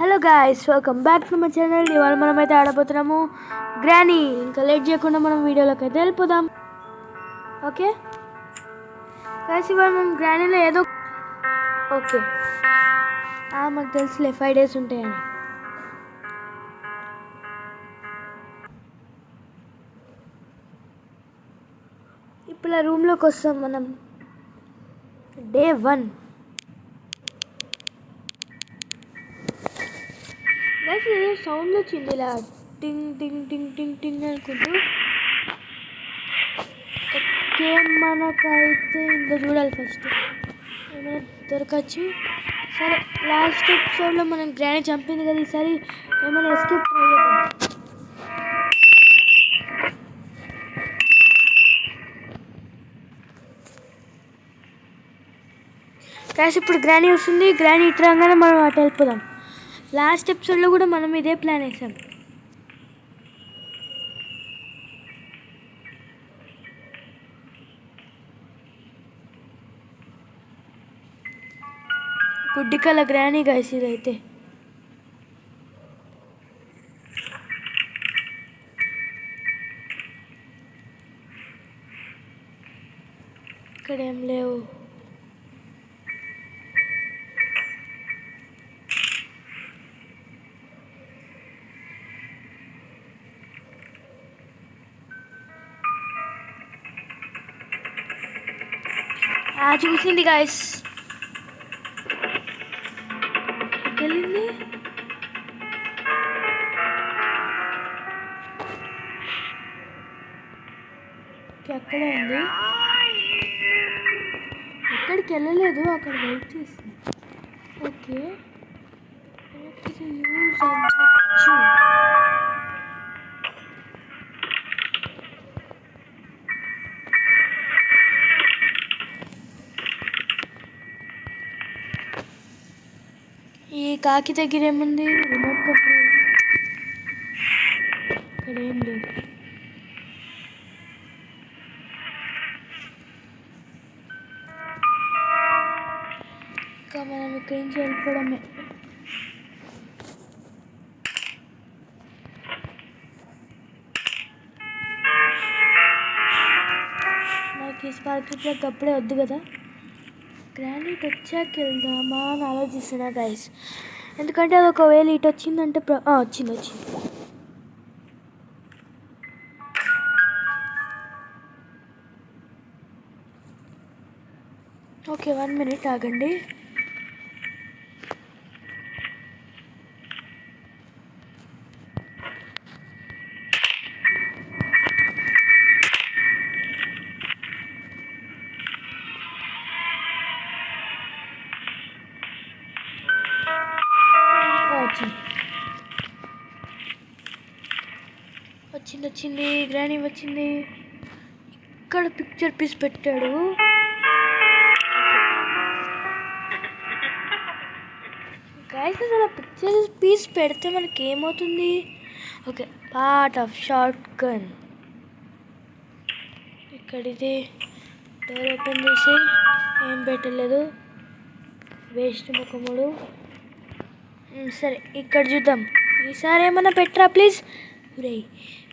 Hello guys, welcome back to my channel. ఇవాళ మనమైతే ఆడబోతున్నాము granny. ఇంకా లేట్ చేయకుండా మనం వీడియోలోకి అయితే వెళ్ళిపోదాం. ఓకే గాయ్స్, ఇవాళ మనం గ్రానీలో ఏదో ఓకే మాకు తెలుసులే 5 days ఉంటాయని. ఇప్పుడు ఆ రూమ్లోకి వస్తాం మనం. డే 1 ఏదో సౌండ్ వచ్చింది, ఇలా టింగ్ టింగ్ టింగ్ టింగ్ టింగ్ అనుకుంటూ. ఓకే, మనకైతే ఇంకా చూడాలి ఫస్ట్ ఏమైనా దొరకచ్చు. సరే, లాస్ట్ ఎపిసోడ్లో మనం గ్రానీ చంపింది కదా, ఈసారి ఏమైనా ఎస్కేప్ ట్రై చేద్దాం. క్యాష్ ఇప్పుడు గ్రానీ వస్తుంది. గ్రానీ ఇటు రాగానే మనం అటు వెళ్ళిపోదాం. లాస్ట్ ఎపిసోడ్లో కూడా మనం ఇదే ప్లాన్ వేసాం. గుడ్డికల గ్రానీ గైస్ ఇదైతే. ఇక్కడ ఏం లేవు. చూసింది గాయస్, వెళ్ళింది. అక్కడే ఉంది, ఎక్కడికి వెళ్ళలేదు, అక్కడ వెయిట్ చేసింది. ఓకే, యూజ్ అవ్వచ్చు. ఈ కాకి దగ్గర ఏముంది? Remote control. ఇక్కడ ఏం లేదు. ఇంకా మనం ఇక్కడి నుంచి వెళ్ళిపోవడమే. నాకు ఈ స్పార్క్ ప్లగ్ అప్పుడే వద్దు కదా. గ్రానైట్ వచ్చాక వెళ్దామా అని ఆలోచిస్తున్నా గైస్, ఎందుకంటే అది ఒకవేళ ఇటు వచ్చిందంటే వచ్చింది. ఓకే, 1 minute ఆగండి. వచ్చింది గ్రానీ వచ్చింది. ఇక్కడ పిక్చర్ పీస్ పెట్టాడు. గైస్, అసలు పిక్చర్ పీస్ పెడితే మనకి ఏమవుతుంది? Okay, part of shotgun. ఇక్కడిది డోర్ ఓపెన్ చేసి ఏం పెట్టలేదు, వేస్ట్ ముఖముడు. సరే, ఇక్కడ చూద్దాం. ఈసారి ఏమన్నా పెట్టరా ప్లీజ్. రే,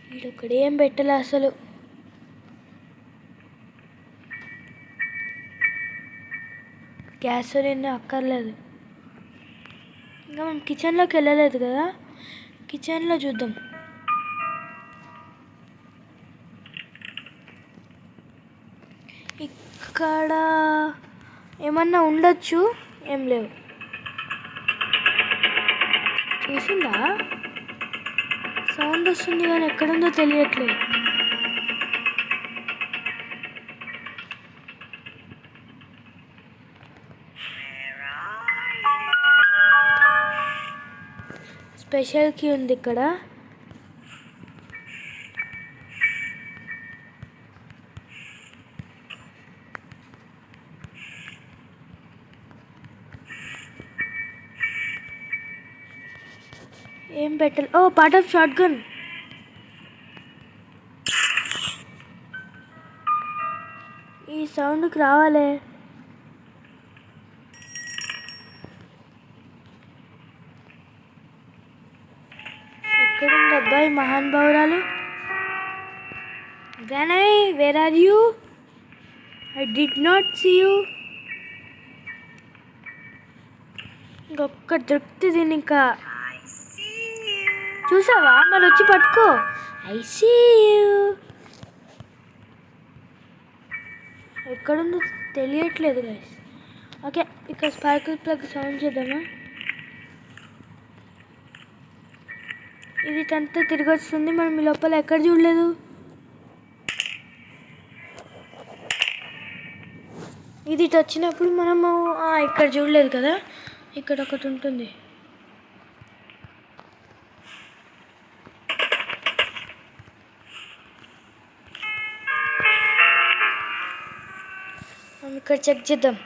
వీడొక్కడ ఏం పెట్టలే అసలు. గ్యాసోలిన్ అక్కర్లేదు. ఇంకా మనం కిచెన్లోకి వెళ్ళలేదు కదా, కిచెన్లో చూద్దాం. ఇక్కడ ఏమన్నా ఉండొచ్చు, ఏం లేవు. చూసిందా? సౌండ్ వస్తుంది కానీ ఎక్కడుందో తెలియట్లేదు. స్పెషల్ కీ ఉంది ఇక్కడ. ఏం పెట్టాలి? Part of shotgun. ఈ సౌండ్కి రావాలి. అబ్బాయి మహాన్ భావురాలు. Granny, where are you? I did not see you. ఇంకొక్క దొరికితే దీన్ని ఇంకా చూసావా, మరి వచ్చి పట్టుకో. I see you. ఎక్కడుందో తెలియట్లేదు గైస్. ఓకే, ఇక్కడ స్పార్కిల్ ప్లగ్ సౌండ్ చేద్దామా. ఇది అంతా తిరిగి వస్తుంది, మనం ఈ లోపల ఎక్కడ చూడలేదు. ఇది ఇటు వచ్చినప్పుడు మనము ఇక్కడ చూడలేదు కదా, ఇక్కడ ఒకటి ఉంటుంది. మనం ఇక్కడ చెక్ చేద్దాం.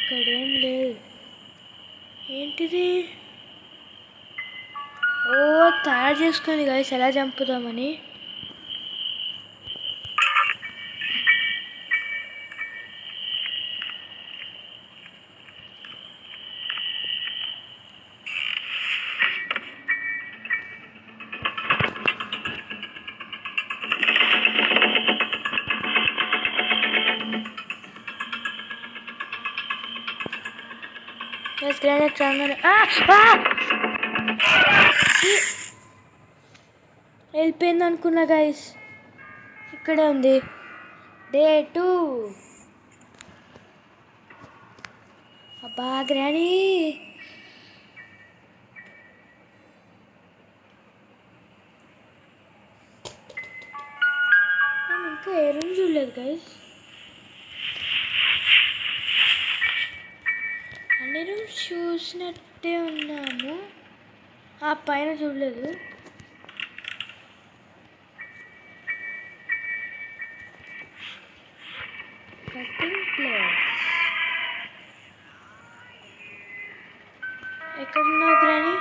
ఇక్కడ ఏం లేదు. ఏంటిది? తయారు చేసుకొని గైస్ ఎలా చంపుదామని. గ్రానైట్ వెళ్ళిపోయింది అనుకున్నా గైస్. ఇక్కడే ఉంది. డే 2. అబ్బా గ్రానీ, ఇంకా ఏ రూమ్ చూడలేదు గైస్. అన్ని రూమ్స్ చూసినట్టే ఉన్నాము, ఆ పైన చూడలేదు. కటింగ్ ప్లేస్ ఎక్కడున్నావు గ్రానీ?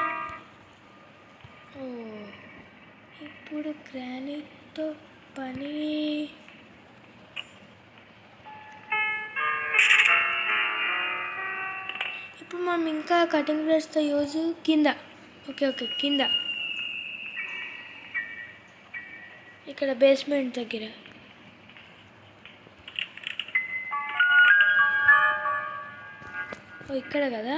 ఇప్పుడు గ్రానీతో పని. ఇప్పుడు మనం ఇంకా కటింగ్ ప్లేస్తో యూజ్ కింద. ఓకే కింద ఇక్కడ బేస్మెంట్ దగ్గర. ఇక్కడ కదా.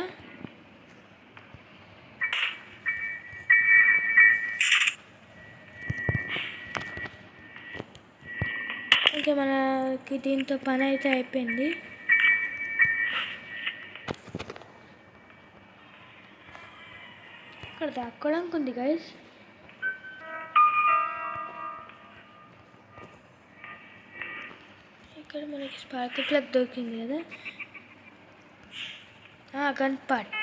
ఇంకా మనకి దీంతో పని అయితే అయిపోయింది. ఇక్కడ దాక్కోవడానికి ఉంది గైస్. ఇక్కడ మనకి స్పార్కిల్ ప్లగ్ దొరికింది కదా. Gun part.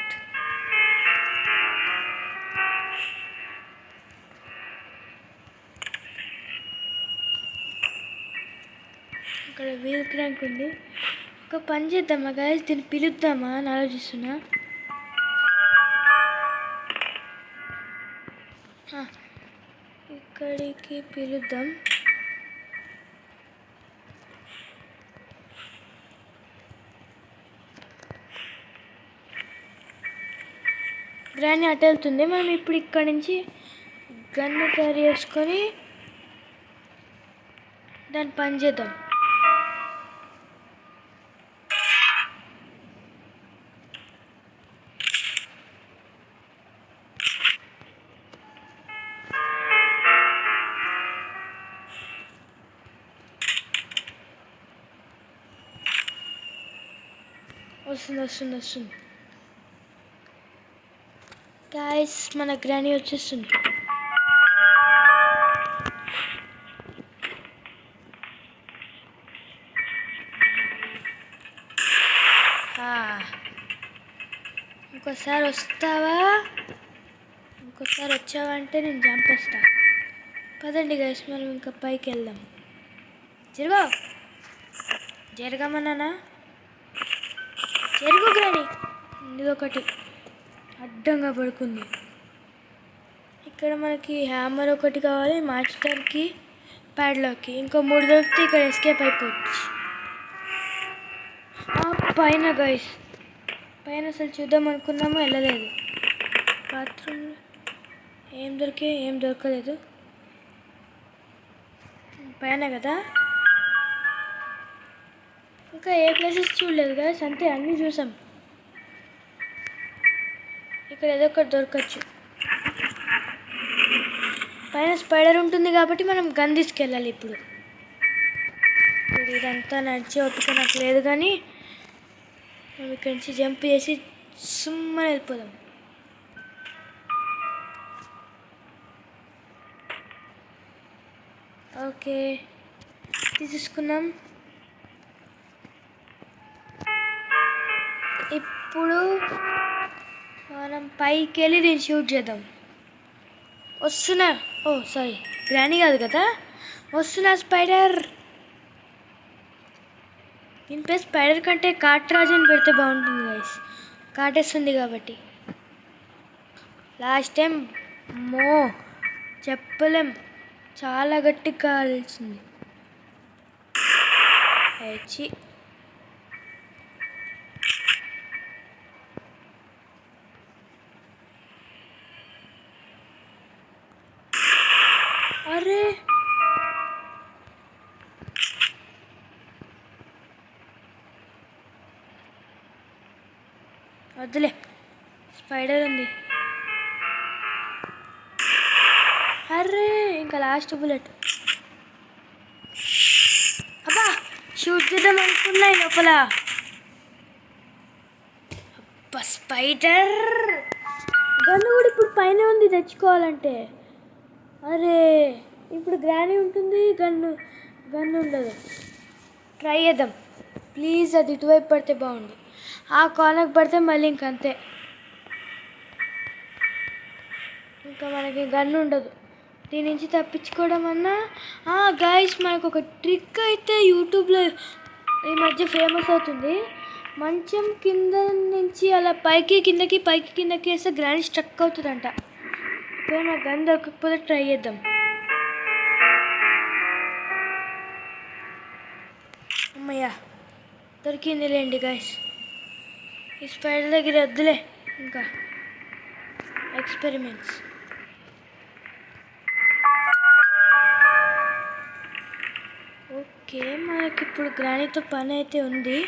ఇక్కడ వీల్ క్రాంక్ ఉంది. ఒక పని చేద్దామా గైస్, దీన్ని పిలుద్దామా అని ఆలోచిస్తున్నా. ఇక్కడికి పిలుద్దాం. గ్రానీ అటు వెళ్తుంది. మనం ఇప్పుడు ఇక్కడి నుంచి గన్ను తయారు చేసుకొని దాన్ని పని చేద్దాం. వస్తుంది. గాయ్స్, మన గ్రానీ వచ్చేస్తుంది. ఇంకోసారి వస్తావా? ఇంకోసారి వచ్చావంటే నేను చంపేస్తా. పదండి గైస్, మనం ఇంకా పైకి వెళ్దాం. జరగమన్నానా? జరుగు గ్రానీ. ఇదొకటి అడ్డంగా పడుకుంది. ఇక్కడ మనకి హ్యామర్ ఒకటి కావాలి, మాస్టర్కి, ప్యాడ్లాక్కి. ఇంకో 3 దొరికితే ఇక్కడ ఎస్కేప్ అయిపోవచ్చు. పైన గైస్ పైన అసలు చూద్దాం అనుకున్నాము, వెళ్ళలేదు. బాత్రూమ్ ఏం దొరకలేదు. పైన కదా, ఇంకా ఏ ప్లేసెస్ చూడలేదు కదా, అంతే అన్నీ చూసాం. ఇక్కడ ఏదో ఒకటి దొరకచ్చు. పైన స్పైడర్ ఉంటుంది కాబట్టి మనం గన్ తీసుకెళ్ళాలి. ఇప్పుడు ఇదంతా నడిచే ఓపిక నాకు లేదు, కానీ మనం ఇక్కడి నుంచి జంప్ చేసి సుమ్మని వెళ్ళిపోదాం. ఓకే, తీసుకున్నాం. ఇప్పుడు మనం పైకి వెళ్ళి దీన్ని షూట్ చేద్దాం. వస్తున్నా, ఓ సారీ, గ్రానీ కాదు కదా, వస్తున్నా స్పైడర్. దీనిపై స్పైడర్ కంటే కాట్రాజ్ అని పెడితే బాగుంటుంది గైస్, కాటేస్తుంది కాబట్టి. లాస్ట్ టైం చెప్పలేం, చాలా గట్టిగా కాల్చింది. వచ్చి అరే వద్దులే, స్పైడర్ ఉంది. అరే ఇంకా లాస్ట్ బుల్లెట్. అబ్బా, షూట్ చేద్దాం అనుకున్నా లోపల. అబ్బా, స్పైడర్ గన్ను కూడా ఇప్పుడు పైన ఉంది తెచ్చుకోవాలంటే. అరే ఇప్పుడు గ్రానీ ఉంటుంది, గన్ను ఉండదు. ట్రై చేద్దాం ప్లీజ్. అది ఇటువైపు పడితే బాగుండు, ఆ కార్నర్కి పడితే మళ్ళీ ఇంకంతే, ఇంకా మనకి గన్ను ఉండదు. దీని నుంచి తప్పించుకోవడం అన్నా. గైస్, మనకు ఒక ట్రిక్ అయితే యూట్యూబ్లో ఈ మధ్య ఫేమస్ అవుతుంది. మంచం కింద నుంచి అలా పైకి కిందకి వేస్తే గ్రానీ స్ట్రక్ అవుతుందంట. ఇప్పుడు నాకు గన్ దొరకకపోతే ట్రై చేద్దాం. అమ్మయ్యా, దొరికింది లేండి గైస్. ఈ స్పైడర్ దగ్గర వద్దులే, ఇంకా ఎక్స్పెరిమెంట్స్. ఓకే, మనకి ఇప్పుడు గ్రానీతో పని అయితే ఉంది.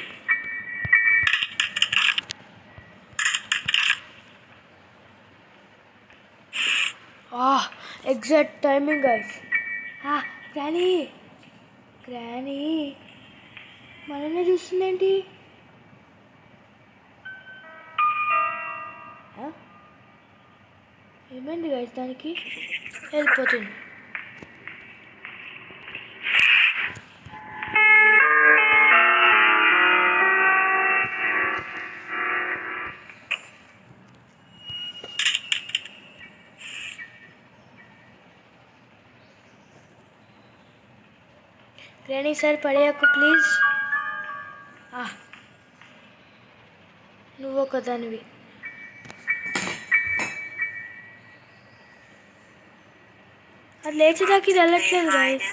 Exact timing guys. గ్రానీ మననే చూస్తుందేంటి? ఏమైంది గైస్? దానికి వెళ్ళిపోతుంది. గ్రానీ సార్ పడేయకు ప్లీజ్. నువ్వు ఒక దానివి. అది లేచేదాకా ఇది వెళ్ళట్లేదు గాయస్.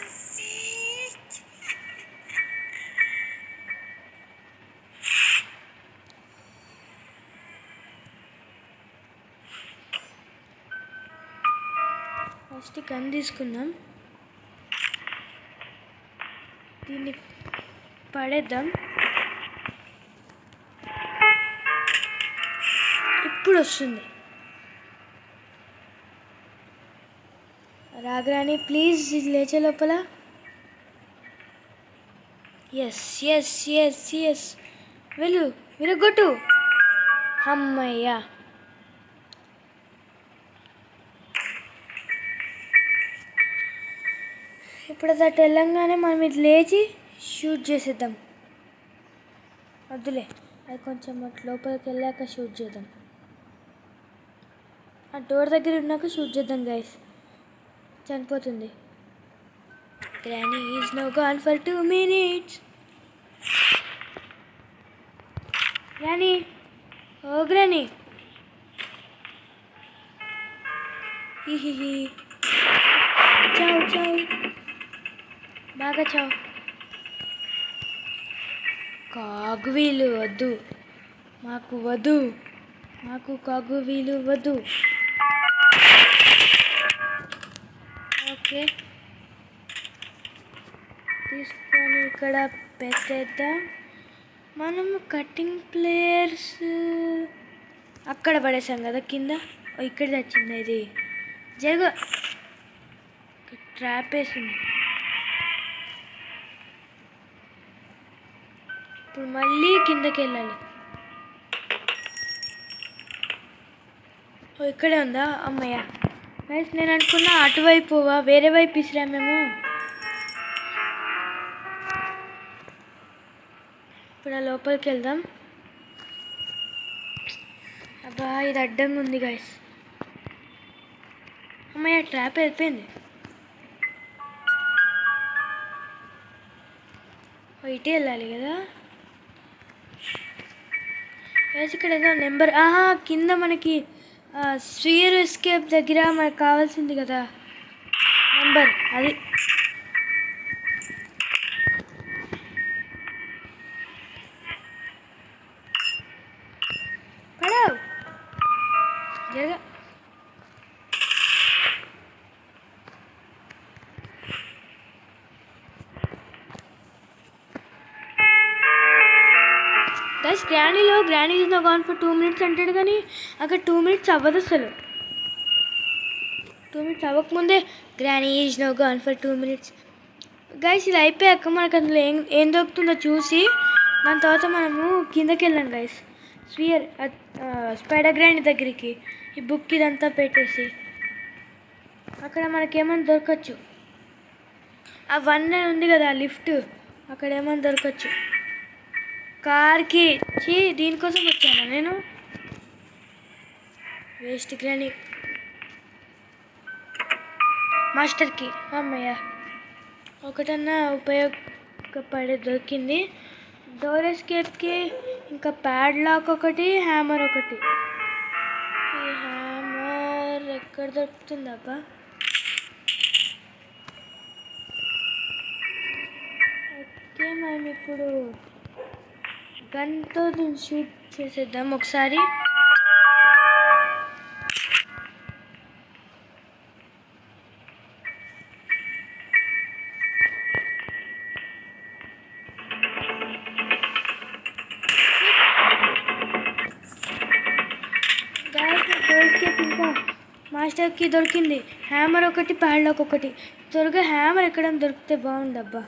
ఫస్ట్ గన్ తీసుకుందాం, దీన్ని పడేద్దాం. ఇప్పుడు వస్తుంది. రాగ్రాని ప్లీజ్, ఇది లేచే లోపల. ఎస్ విరగొట్టు. అమ్మయ్యా, ఇప్పుడు అది అటు వెళ్ళంగానే మనం ఇది లేచి షూట్ చేసేద్దాం. వద్దులే, అది కొంచెం అటు లోపలికి వెళ్ళాక షూట్ చేద్దాం. ఆ డోర్ దగ్గర ఉన్నాక షూట్ చేద్దాం గైస్. చనిపోతుంది. Granny is now gone for 2 minutes. Granny, oh granny. చావు బాగా చావు. కాగువీలు వద్దు, మాకు వద్దు, మాకు కగువీలు వద్దు. ఓకే, తీసుకొని ఇక్కడ పెట్టేద్దాం. మనం కటింగ్ ప్లేయర్స్ అక్కడ పడేసాం కదా కింద. ఇక్కడ తెచ్చింది ఇది జగ ట్రాప్ వేసింది. ఇప్పుడు మళ్ళీ కిందకి వెళ్ళాలి. ఇక్కడే ఉందా? అమ్మయ్య గైస్, నేను అనుకున్నా అటువైపు వేరే వైపు ఇసిరామేమో. ఇప్పుడు లోపలికి వెళ్దాం. అబ్బా, ఇది అడ్డంగా ఉంది గైస్. అమ్మయ్య, ట్రాప్ వెళ్ళిపోయింది. ఇటే వెళ్ళాలి కదా గైస్. ఇక్కడ ఏదో నెంబర్ కింద మనకి స్ఫియర్ ఎస్కేప్ దగ్గర మనకు కావాల్సింది కదా నెంబర్, అది. పడవ్ జరగ. Guys, granny is no gone for 2 minutes అంటాడు, కానీ అక్కడ 2 minutes అవ్వదు అసలు. 2 minutes అవ్వకముందే granny is no gone for 2 minutes. Guys, ఇది అయిపోయాక మనకు అందులో ఏం దొరుకుతుందో చూసి దాని తర్వాత మనము కిందకి వెళ్ళాం గైస్. స్పైడర్ గ్రానీ దగ్గరికి ఈ బుక్ ఇదంతా పెట్టేసి అక్కడ మనకేమైనా దొరకచ్చు. ఆ 1 ఉంది కదా లిఫ్ట్, అక్కడ ఏమైనా దొరకచ్చు. కార్కి దీనికోసం వచ్చాను నేను. Waste granny. మాస్టర్కి అమ్మయ్య ఒకటన్నా ఉపయోగపడే దొరికింది. డోర్ ఎస్కేప్కి ఇంకా ప్యాడ్ లాక్ ఒకటి, హ్యామర్ ఒకటి. ఈ హ్యామర్ ఎక్కడ దొరుకుతుందబ్బా? ఓకే, మనం ఇప్పుడు గన్తో దీన్ని షూట్ చేసేద్దాం ఒకసారి. ఇంకా మాస్టర్కి దొరికింది హ్యామర్ ఒకటి, ప్యాడ్లాక్ ఒకటి. త్వరగా హ్యామర్ ఎక్కడ దొరికితే బాగుందబ్బా.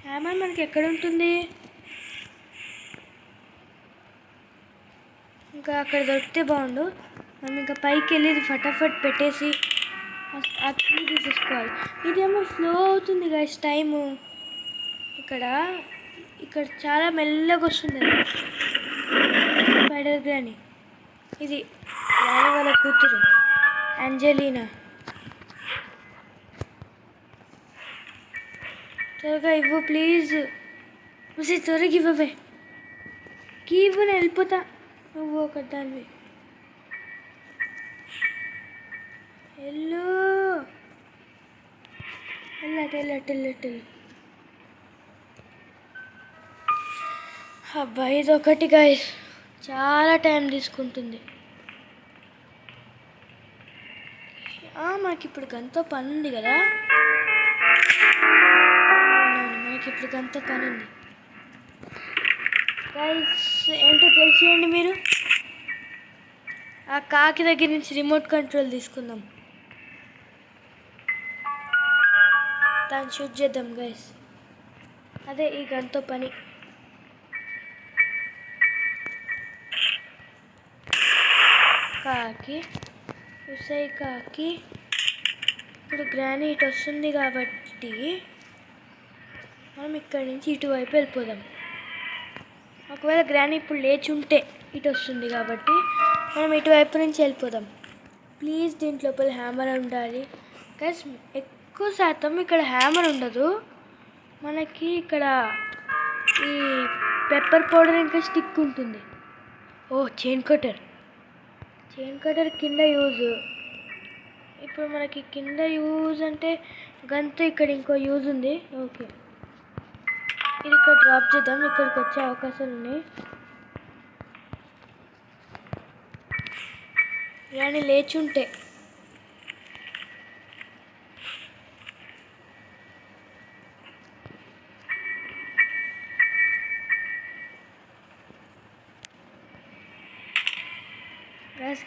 హ్యామర్ మనకి ఎక్కడ ఉంటుంది? ఇంకా అక్కడ దొరికితే బాగుండు. మనం ఇంకా పైకి వెళ్ళి ఫటాఫట్ పెట్టేసి అన్నీ తీసేసుకోవాలి. ఇదేమో స్లో అవుతుంది గైస్ టైము. ఇక్కడ చాలా మెల్లగా వస్తుంది స్పైడర్ గ్రానీ. ఇది గ్రానీ వాళ్ళ కూతురు అంజెలీనా. త్వరగా ఇవ్వు ప్లీజ్. త్వరగా ఇవ్వవే. ఇవ్వు, నేను వెళ్ళిపోతా. నువ్వు ఒక దానివి వెళ్ళు. వెళ్ళట్టు. అబ్బా, ఇది ఒకటి గైస్ చాలా టైం తీసుకుంటుంది. మనకి ఇప్పుడు గంతో పని ఉంది కదా. మనకి ఇప్పుడు గంతో పని ఉంది గైస్. ఏంటో తెలిసేయండి మీరు. ఆ కాకి దగ్గర నుంచి రిమోట్ కంట్రోల్ తీసుకుందాం. దాన్ని షూట్ చేద్దాం గైస్. అదే ఈ గంతో పని. కాకి కాకి ఇప్పుడు గ్రానీ ఇటు వస్తుంది కాబట్టి మనం ఇక్కడి నుంచి ఇటువైపు వెళ్ళిపోదాం. ఒకవేళ గ్రానీ ఇప్పుడు లేచి ఉంటే ఇటు వస్తుంది కాబట్టి మనం ఇటువైపు నుంచి వెళ్ళిపోదాం. ప్లీజ్ దీంట్లోపల హ్యామర్ ఉండాలి గైస్. ఎక్కువ శాతం ఇక్కడ హ్యామర్ ఉండదు మనకి. ఇక్కడ ఈ పెప్పర్ పౌడర్ ఇంకా స్టిక్ ఉంటుంది. చైన్ కటర్ కింద యూజ్. ఇప్పుడు మనకి కింద యూజ్ అంటే గన్తో ఇక్కడ ఇంకో యూజ్ ఉంది. ఓకే, ఇది ఇక్కడ డ్రాప్ చేద్దాం. ఇక్కడికి వచ్చే అవకాశాలు ఉన్నాయి. గ్రాని లేచుంటే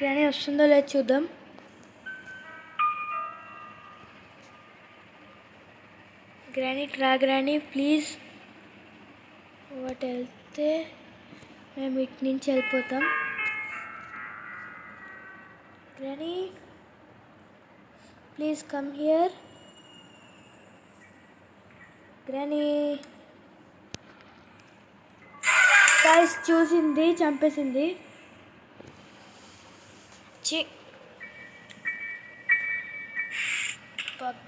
గ్రాని వస్తుందో లేదు చూద్దాం. గ్రాని ప్లీజ్. ఒకటి వెళ్తే మేము ఇటు నుంచి వెళ్ళిపోతాం. గ్రాని ప్లీజ్ కమ్ హియర్. గ్రాని గైస్ చూసింది, చంపేసింది.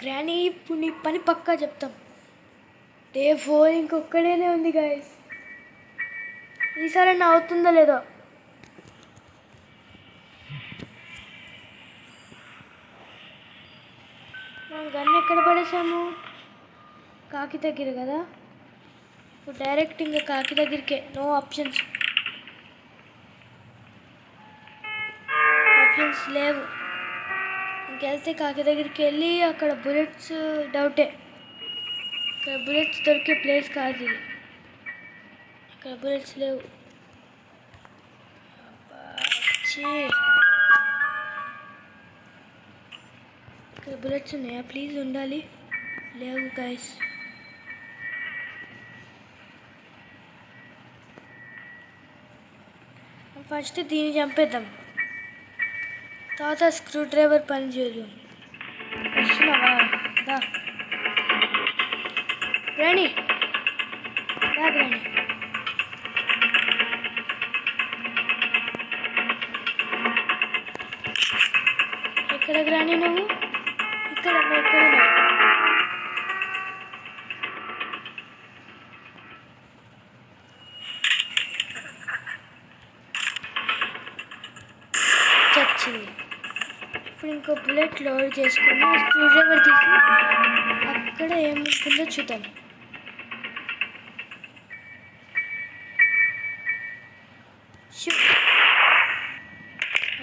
గ్రాని ఇప్పుడు నీ పని పక్కా చెప్తాం. డే 4 ఇంకొక్కడేనే ఉంది గైస్. ఈసారి అవుతుందో లేదో. మనం గన్ ఎక్కడ పడేసాము? కాకి దగ్గర కదా. ఇప్పుడు డైరెక్ట్ ఇంకా కాకి దగ్గరికే. నో ఆప్షన్స్ లేవు. ఇంకెళ్తే కాకి దగ్గరికి వెళ్ళి అక్కడ బుల్లెట్స్ డౌటే. ఇక్కడ బుల్లెట్స్ దొరికే ప్లేస్ కాదు ఇది. ఇక్కడ బుల్లెట్స్ లేవు. ఇక్కడ బుల్లెట్స్ ఉన్నాయా? ప్లీజ్ ఉండాలి. లేవు గైస్. ఫస్ట్ దీన్ని చంపేద్దాం, తర్వాత స్క్రూ డ్రైవర్ పని చేయదు. వస్తున్నావా? దా గ్రాని, దా గ్రాని. ఎక్కడ గ్రాని నువ్వు? ఇక్కడ చచ్చింది. ఇప్పుడు ఇంకో బుల్లెట్ లోడ్ చేసుకుని స్క్రూ డ్రైవర్ తీసి అక్కడ ఏముంటుందో చూద్దాం.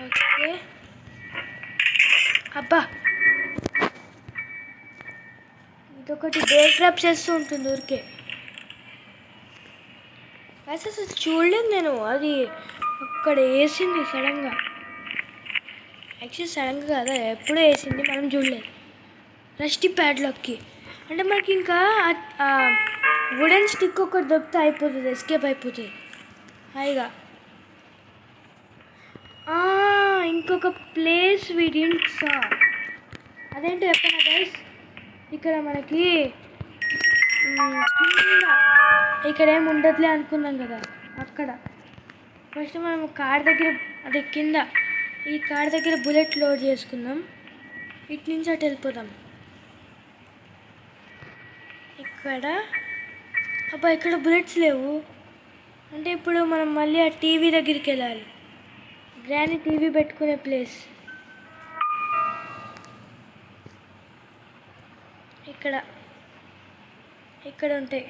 ఓకే. అబ్బా, ఇదొకటి బేర్ ట్రాప్ చేస్తూ ఉంటుంది ఊరికే. అసలు చూడలేదు నేను. అది అక్కడ వేసింది సడన్గా. యాక్చువల్లీ సడన్గా కదా, ఎప్పుడూ వేసింది, మనం చూడలేదు. రస్టీ ప్యాడ్లాక్కి అంటే మనకి ఇంకా వుడెన్ స్టిక్ ఒకటి దొరికితే అయిపోతుంది, ఎస్కేప్ అయిపోతుంది హాయిగా. ఇంకొక ప్లేస్ వీడియన్స్ అదేంటో చెప్పనా గైస్. ఇక్కడ మనకి ఇక్కడ ఏమి ఉండదులే అనుకున్నాం కదా, అక్కడ ఫస్ట్ మనం కార్ దగ్గర, అదే కింద ఈ కార్ దగ్గర బుల్లెట్ లోడ్ చేసుకుందాం. ఇటు నుంచి అటు వెళ్ళిపోదాం. ఇక్కడ అబ్బా, ఇక్కడ బుల్లెట్స్ లేవు. అంటే ఇప్పుడు మనం మళ్ళీ ఆ టీవీ దగ్గరికి వెళ్ళాలి. గ్రాని టీవీ పెట్టుకునే ప్లేస్ ఇక్కడ ఉంటాయి.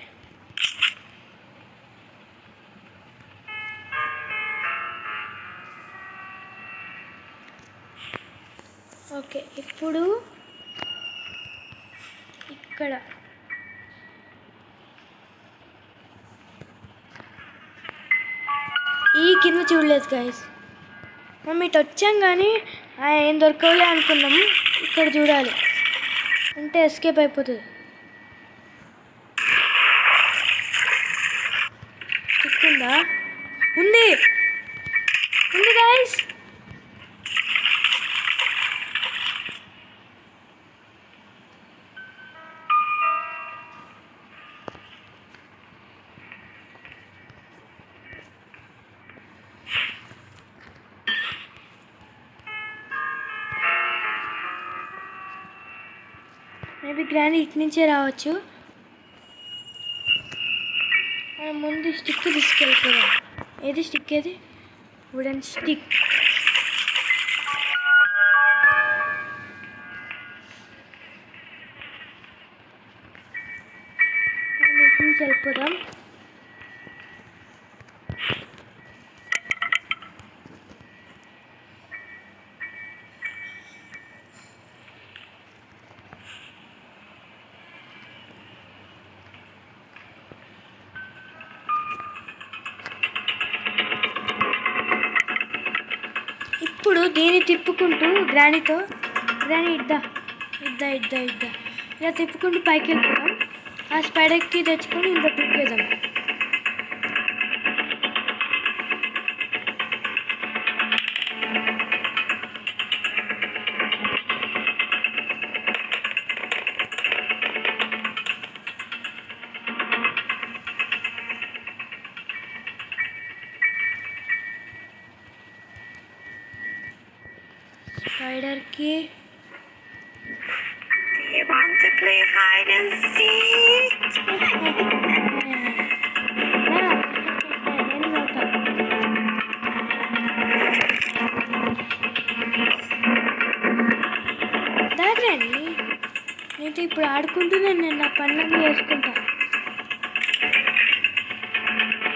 ఓకే, ఇప్పుడు ఇక్కడ ఈ కింద చూడలేదు గైస్. మనం ఇటు వచ్చాం కానీ ఏం దొరకలే అనుకున్నాము. ఇక్కడ చూడాలి అంటే ఎస్కేప్ అయిపోతుంది. చిక్కుందా? ఉంది గైస్. మేబీ గ్రాని ఇటు నుంచే రావచ్చు. మనం ముందు స్టిక్ తీసుకెళ్ళిపోయాం. ఏది స్టిక్? ఏది? Wooden stick. మనం ఇటు నుంచి వెళ్ళిపోదాం. ఇప్పుడు దీన్ని తిప్పుకుంటూ గ్రానీతో, గ్రానీ ఇద్దా ఇలా తిప్పుకుంటూ పైకి వెళ్ళిపోదాం. ఆ స్పైడర్కి తెచ్చుకొని ఇంకా తిప్పేద్దాం. స్పైడర్కి You want to play hide and seek? దాగ్రాని నేనైతే ఇప్పుడు ఆడుకుంటూనే నేను నా పనులన్నీ వేసుకుంటా.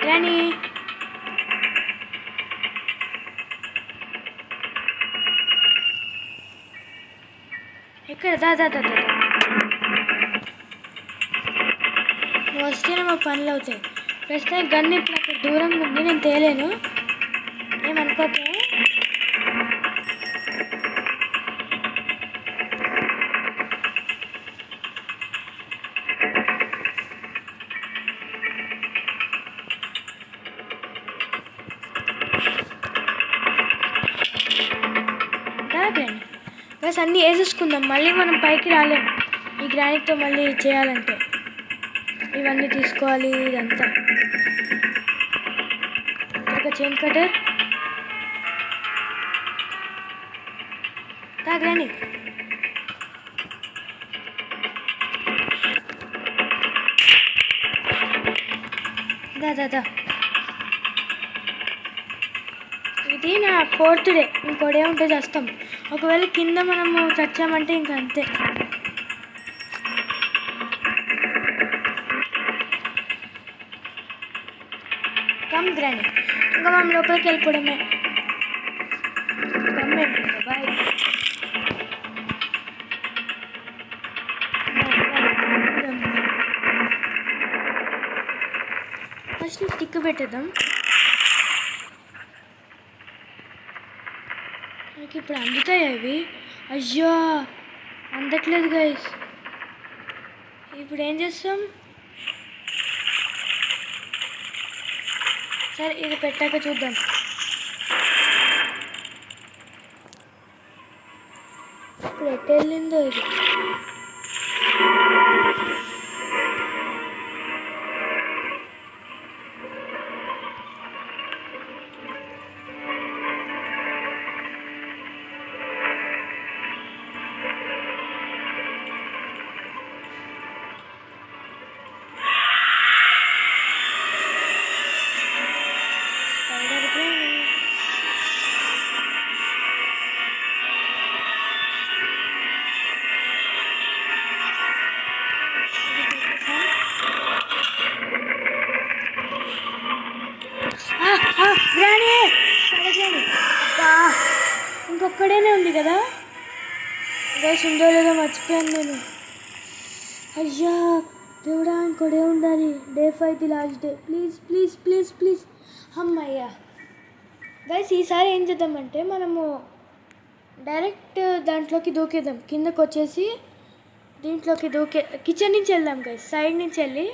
రాణి ఎక్కడ నువ్వు వస్తేనే మా పనులు అవుతాయి. ప్రస్తుతం గన్ను ఇప్పుడు అక్కడ దూరంగా ఉంది, నేను తేలేను, ఏమనుకోకే. బస్ అన్నీ వేసేసుకుందాం, మళ్ళీ మనం పైకి రాలేము ఈ గ్రానైట్తో మళ్ళీ చేయాలంటే. ఇవన్నీ తీసుకోవాలి, ఇదంతా ఒక చైన్ కటర్ గ్రాని. దా ఇది నా 4th డే, ఇంకోడే ఉంటే చేస్తాం. ఒకవేళ కింద మనము చచ్చామంటే ఇంకా అంతే. కమ్ గ్రాని, ఇంకా మనం లోపలికి వెళ్ళిపోవడమే. బాయ్. ఫస్ట్ స్టిక్ పెట్టేద్దాం. మనకి ఇప్పుడు అందుతాయి అవి. అయ్యో అందట్లేదు గైస్. ఇప్పుడు ఏం చేస్తాం? సరే ఇది పెట్టాక చూద్దాం. ఇప్పుడు ఎట్టు వెళ్ళిందో ఇది. ఇంకొక్కడేనే ఉంది కదా గైస్, ఉందో లేదో మర్చిపోయాను నేను. అయ్యా దేవుడా, ఇంకోడే ఉండాలి. Day 5 last day. Please please please please. అమ్మయ్యా గైస్, ఈసారి ఏం చేద్దామంటే మనము డైరెక్ట్ దాంట్లోకి దూకేద్దాం. కిందకు వచ్చేసి దీంట్లోకి కిచెన్ నుంచి వెళ్దాం గైస్. సైడ్ నుంచి వెళ్ళి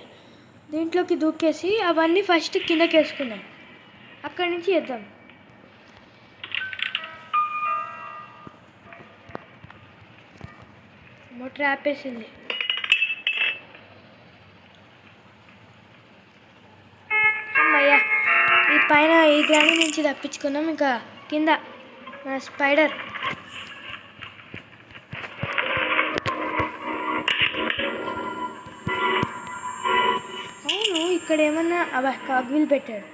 దీంట్లోకి దూకేసి అవన్నీ ఫస్ట్ కిందకి వేసుకుందాం, అక్కడి నుంచి వేద్దాం. ట్రాప్ వేసింది. అమ్మయ్యా, ఈ పైన ఈ గ్రాని నుంచి తప్పించుకున్నాం. ఇంకా కింద మన స్పైడర్. అవును, ఇక్కడ ఏమన్నా కాగ్విల్ పెట్టాడు.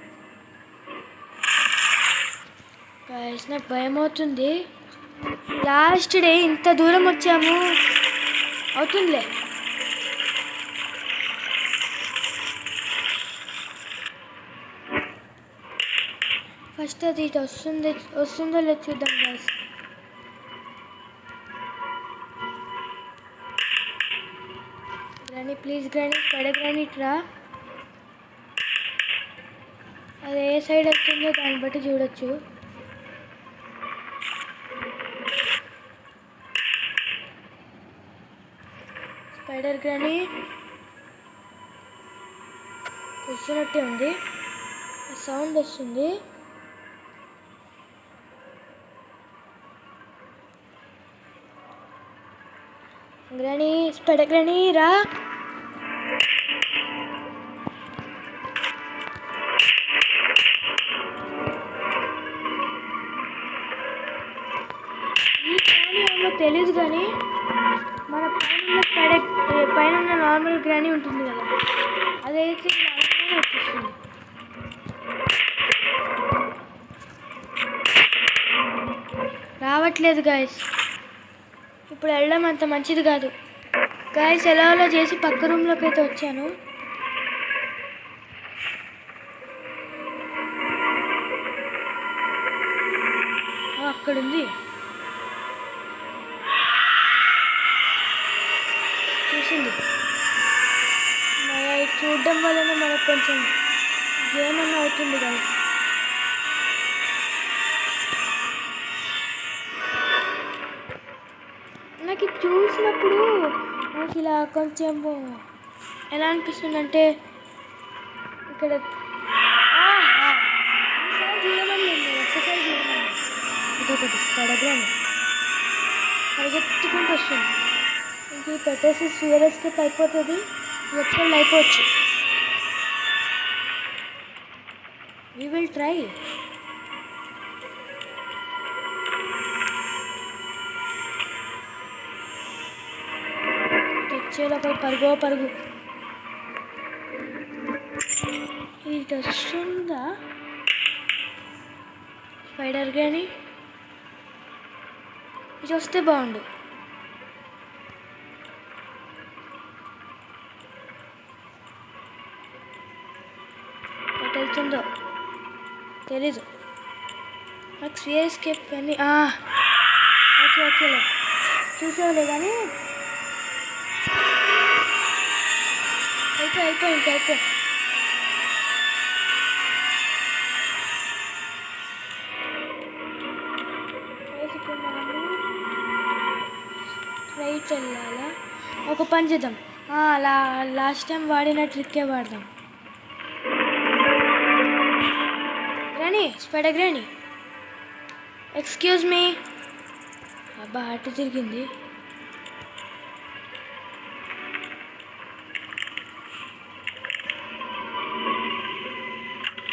నాకు భయం అవుతుంది. లాస్ట్ డే ఇంత దూరం వచ్చాము. అవుతుందిలే. ఫస్ట్ అది ఇటు వస్తుందో లేదు చూద్దాం guys. Granny please granny, spider granny ఇట్రా. అది ఏ సైడ్ వస్తుందో దాన్ని బట్టి చూడొచ్చు. స్పైడర్ గ్రానీ వస్తున్నట్టే ఉంది, సౌండ్ వస్తుంది. గ్రానీ, స్పైడర్ గ్రానీ రా. ఈ గ్రానీ ఏమో తెలీదు కానీ మన పైన నార్మల్ గ్రానీ ఉంటుంది కదా, అదైతే అలానే వచ్చేస్తుంది. రావట్లేదు గాయస్, ఇప్పుడు వెళ్ళడం అంత మంచిది కాదు గాయస్. ఎలా అలా చేసి పక్క రూమ్లోకి అయితే వచ్చాను. అక్కడుంది, చూసింది. ఇది చూడడం వల్లనే మనకు కొంచెం గేమ్ అన్న అవుతుంది గాయస్. నాకు చూసినప్పుడు నాకు ఇలా కొంచెం ఎలా అనిపిస్తుంది అంటే ఇక్కడ ఒక్కసారి చూడమని ఇదొకటి పడగ్రాని పరిగెత్తుకుంటూ వస్తుంది. ఇంక పెట్టేసి సీరియస్కి అయిపోతుంది, ఎక్స్పెల్ అయిపోవచ్చు. We will try. వచ్చే లోపల పరుగు ఇటు వస్తుందా స్పైడర్ కానీ? ఇది వస్తే బాగుండు. ఎటు వెళ్తుందో తెలీదు నాకు. స్వియర్ ఎస్కేప్ కానీ ఓకేలే చూసేవాళ్ళే కానీ అయిపోయి. ఇప్పుడు మనము రైట్ వెళ్ళాలా? ఒక పని చేద్దాం, లాస్ట్ టైం వాడిన ట్రిక్కే వాడదాం. Granny, spider Granny, excuse me. అబ్బా అటు తిరిగింది.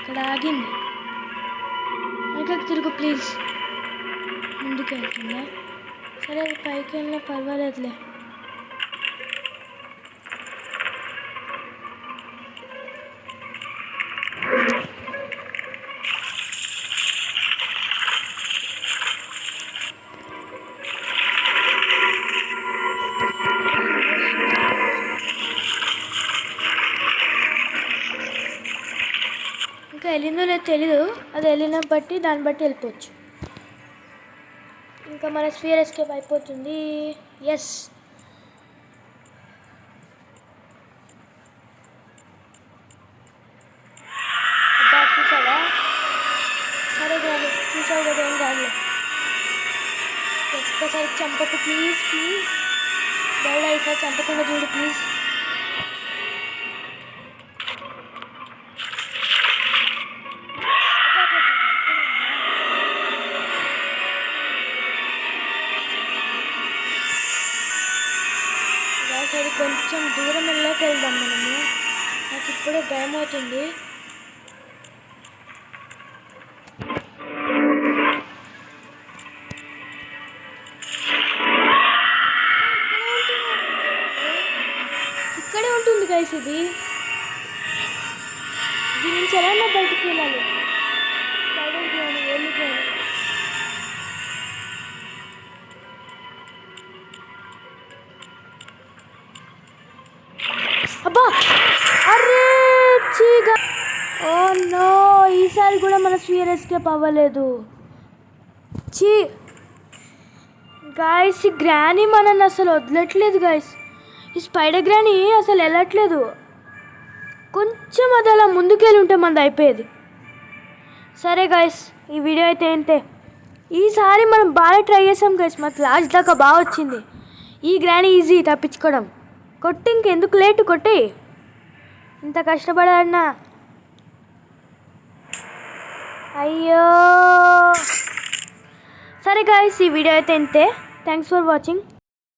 ఇక్కడ ఆగింది. వెనకకి తిరుగు ప్లీజ్. ముందుకు వెళ్తుందా? సరే పైకి వెళ్ళినా పర్వాలేదులే. ఇంకా వెళ్ళిందో లేదు తెలీదు, అది వెళ్ళిన బట్టి దాన్ని బట్టి వెళ్ళిపోవచ్చు. ఇంకా మన స్ఫియర్ ఎస్కేప్ అయిపోతుంది. ఎస్, అబ్బా చూసావా? సరే కానీ చూసావు కదా, ఏం కాదు. ఒక్కసారి చంపకు ప్లీజ్. దేవుడా ఈసారి చంపకుండా చూడు ప్లీజ్. సరే కొంచెం దూరం వెళ్ళాక వెళ్దాం మనము. నాకు ఇప్పుడే భయం అవుతుంది. ఇక్కడే ఉంటుంది గైస్ ఇది. దీని నుంచి ఎలా బయటికి వెళ్ళాలి? అబ్బా అరే చీగా. ఓ నో, ఈసారి కూడా మన స్పియర్ ఎస్కేప్ అవ్వలేదు. చీ గాయస్, ఈ గ్రానీ మనల్ని అసలు వదలట్లేదు గాయస్. ఈ స్పైడర్ గ్రానీ అసలు వెళ్ళట్లేదు. కొంచెం అది అలా ముందుకెళ్ళి ఉంటే మనది అయిపోయేది. సరే గాయస్, ఈ వీడియో అయితే ఇంతే. ఈసారి మనం బాగా ట్రై చేసాం గాయస్, మాకు లాస్ట్ దాకా బాగా వచ్చింది. ఈ గ్రానీ ఈజీ తప్పించుకోవడం. కొట్టి ఇంకెందుకు లేటు, కొట్టి ఇంత కష్టపడాలన్నా. అయ్యో. సరే గాయస్, ఈ వీడియో అయితే ఇంతే. Thanks for watching.